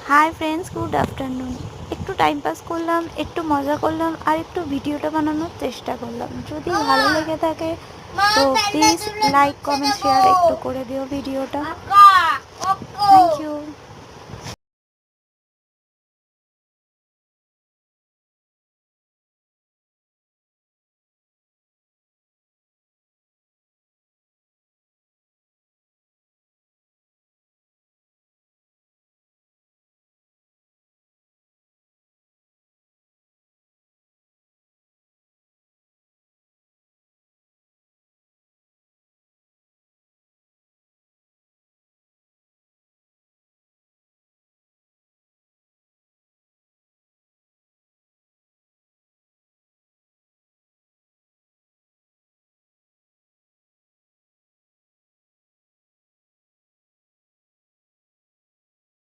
Hi friends, good afternoon. একটু time pass করলাম, একটু মজা করলাম আর একটু ভিডিওটা বানানোর চেষ্টা করলাম। যদি ভালো লেগে থাকে তো প্লিজ লাইক, কমেন্ট, শেয়ার একটু করে দিও ভিডিওটা। Thank you.